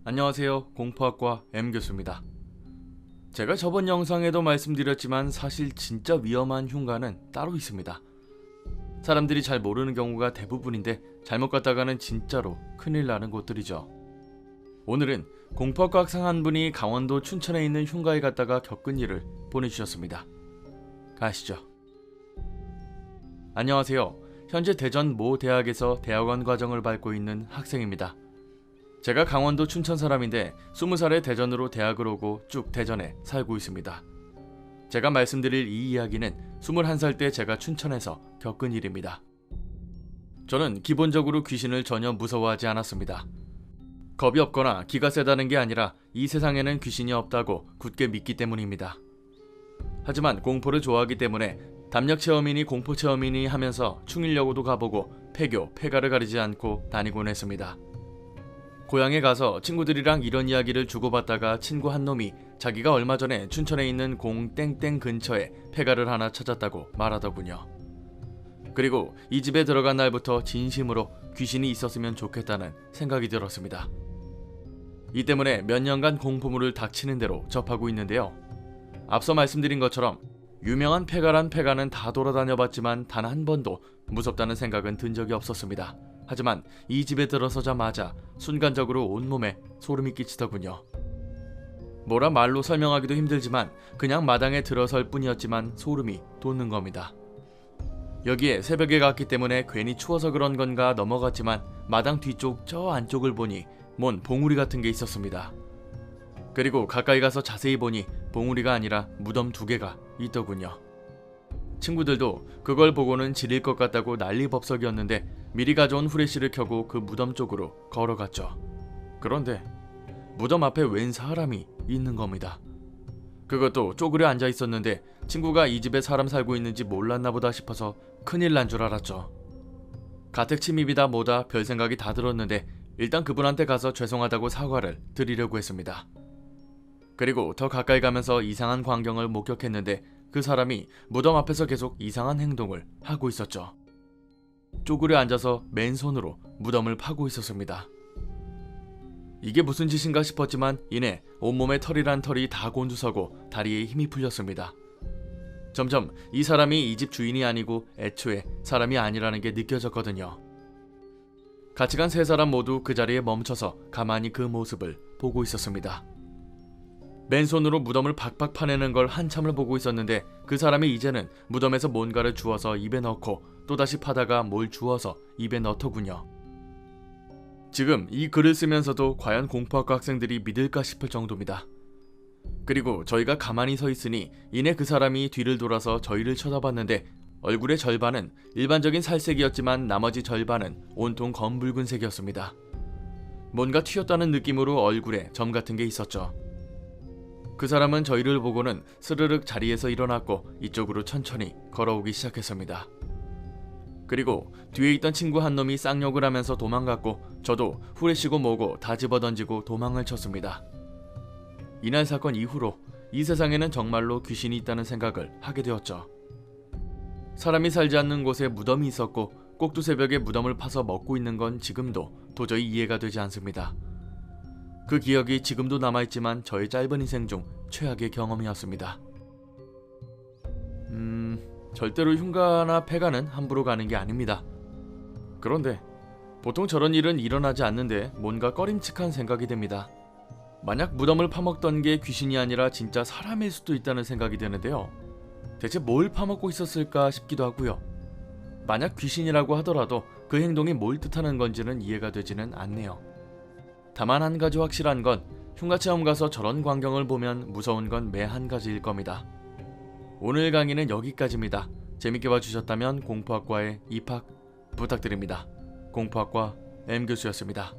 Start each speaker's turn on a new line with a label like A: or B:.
A: 안녕하세요. 공포학과 M교수입니다. 제가 저번 영상에도 말씀드렸지만 사실 진짜 위험한 흉가는 따로 있습니다. 사람들이 잘 모르는 경우가 대부분인데 잘못 갔다가는 진짜로 큰일 나는 곳들이죠. 오늘은 공포학과 학생 한 분이 강원도 춘천에 있는 흉가에 갔다가 겪은 일을 보내주셨습니다. 가시죠. 안녕하세요. 현재 대전 모 대학에서 대학원 과정을 밟고 있는 학생입니다. 제가 강원도 춘천 사람인데 20살에 대전으로 대학을 오고 쭉 대전에 살고 있습니다. 제가 말씀드릴 이 이야기는 21살 때 제가 춘천에서 겪은 일입니다. 저는 기본적으로 귀신을 전혀 무서워하지 않았습니다. 겁이 없거나 기가 세다는 게 아니라 이 세상에는 귀신이 없다고 굳게 믿기 때문입니다. 하지만 공포를 좋아하기 때문에 담력 체험이니 공포 체험이니 하면서 충일여고도 가보고 폐교, 폐가를 가리지 않고 다니곤 했습니다. 고향에 가서 친구들이랑 이런 이야기를 주고받다가 친구 한 놈이 자기가 얼마 전에 춘천에 있는 공 땡땡 근처에 폐가를 하나 찾았다고 말하더군요. 그리고 이 집에 들어간 날부터 진심으로 귀신이 있었으면 좋겠다는 생각이 들었습니다. 이 때문에 몇 년간 공포물을 닥치는 대로 접하고 있는데요. 앞서 말씀드린 것처럼 유명한 폐가란 폐가는 다 돌아다녀봤지만 단 한 번도 무섭다는 생각은 든 적이 없었습니다. 하지만 이 집에 들어서자마자 순간적으로 온몸에 소름이 끼치더군요. 뭐라 말로 설명하기도 힘들지만 그냥 마당에 들어설 뿐이었지만 소름이 돋는 겁니다. 여기에 새벽에 갔기 때문에 괜히 추워서 그런 건가 넘어갔지만 마당 뒤쪽 저 안쪽을 보니 뭔 봉우리 같은 게 있었습니다. 그리고 가까이 가서 자세히 보니 봉우리가 아니라 무덤 2개가 있더군요. 친구들도 그걸 보고는 지릴 것 같다고 난리법석이었는데 미리 가져온 후레쉬를 켜고 그 무덤 쪽으로 걸어갔죠. 그런데 무덤 앞에 웬 사람이 있는 겁니다. 그것도 쪼그려 앉아 있었는데 친구가 이 집에 사람 살고 있는지 몰랐나 보다 싶어서 큰일 난 줄 알았죠. 가택 침입이다 뭐다 별 생각이 다 들었는데 일단 그분한테 가서 죄송하다고 사과를 드리려고 했습니다. 그리고 더 가까이 가면서 이상한 광경을 목격했는데 그 사람이 무덤 앞에서 계속 이상한 행동을 하고 있었죠. 쪼그려 앉아서 맨손으로 무덤을 파고 있었습니다. 이게 무슨 짓인가 싶었지만 이내 온몸에 털이란 털이 다 곤두서고 다리에 힘이 풀렸습니다. 점점 이 사람이 이 집 주인이 아니고 애초에 사람이 아니라는 게 느껴졌거든요. 같이 간 3사람 모두 그 자리에 멈춰서 가만히 그 모습을 보고 있었습니다. 맨손으로 무덤을 박박 파내는 걸 한참을 보고 있었는데 그 사람이 이제는 무덤에서 뭔가를 주워서 입에 넣고 또다시 파다가 뭘 주워서 입에 넣더군요. 지금 이 글을 쓰면서도 과연 공포학과 학생들이 믿을까 싶을 정도입니다. 그리고 저희가 가만히 서 있으니 이내 그 사람이 뒤를 돌아서 저희를 쳐다봤는데 얼굴의 절반은 일반적인 살색이었지만 나머지 절반은 온통 검붉은색이었습니다. 뭔가 튀었다는 느낌으로 얼굴에 점 같은 게 있었죠. 그 사람은 저희를 보고는 스르륵 자리에서 일어났고 이쪽으로 천천히 걸어오기 시작했습니다. 그리고 뒤에 있던 친구 한 놈이 쌍욕을 하면서 도망갔고 저도 후레쉬고 뭐고 다 집어던지고 도망을 쳤습니다. 이날 사건 이후로 이 세상에는 정말로 귀신이 있다는 생각을 하게 되었죠. 사람이 살지 않는 곳에 무덤이 있었고 꼭두새벽에 무덤을 파서 먹고 있는 건 지금도 도저히 이해가 되지 않습니다. 그 기억이 지금도 남아있지만 저의 짧은 인생 중 최악의 경험이었습니다. 절대로 흉가나 폐가는 함부로 가는 게 아닙니다. 그런데 보통 저런 일은 일어나지 않는데 뭔가 꺼림칙한 생각이 듭니다. 만약 무덤을 파먹던 게 귀신이 아니라 진짜 사람일 수도 있다는 생각이 드는데요. 대체 뭘 파먹고 있었을까 싶기도 하고요. 만약 귀신이라고 하더라도 그 행동이 뭘 뜻하는 건지는 이해가 되지는 않네요. 다만 한 가지 확실한 건 흉가체험 가서 저런 광경을 보면 무서운 건 매 한 가지일 겁니다. 오늘 강의는 여기까지입니다. 재밌게 봐주셨다면 공포학과에 입학 부탁드립니다. 공포학과 M교수였습니다.